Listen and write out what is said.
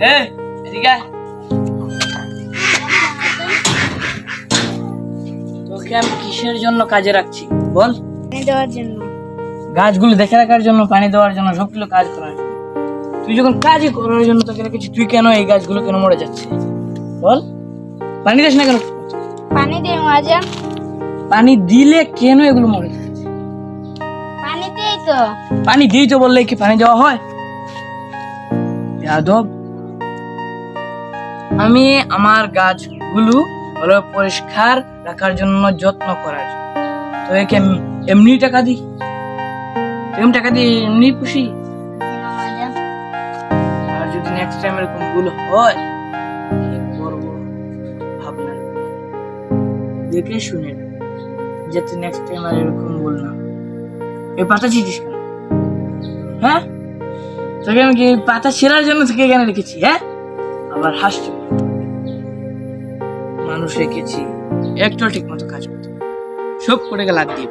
এই এদিকে আয়। তোকে আমি কিসের জন্য কাজে রাখছি বল? পানি দেওয়ার জন্য। গাছগুলো দেখে রাখার জন্য, পানি দেওয়ার জন্য, সবগুলো কাজ করার জন্য। তুই যখন কাজই করার জন্য তোকে রেখেছি, তুই কেন এই গাছগুলো কেন মরে যাচ্ছে বল? পানি দিস না কেন? পানি দিয়ে মাজা। পানি দিলে কেন এগুলো মরে যাচ্ছে? পানি দিই তো। পানি দিই তো বললে কি পানি দেওয়া হয়? যাদব, আমি আমার গাছগুলো ভালো পরিষ্কার রাখার জন্য, যত্ন করার জন্য তো একে এমনি টাকা দিই? এমনি টাকা দিয়ে এমনি পুষি? মাজা। আর যদি নেক্সট টাইম এরকম ভুল হয় কি করবো ভাবনা দেখে শুনে, যাতে নেক্সট টাইম আর এরকম ভুল না। এই পাতা ছিটিস কেন? হ্যাঁ, তোকে আমি কি পাতা ছেঁড়ার জন্য তোকে এখানে রেখেছি? হ্যাঁ, আবার হাসছি। মানুষ রেখেছি, একটু ঠিক মতো কাজ করতে, সব করে গেলে লাগ দিয়ে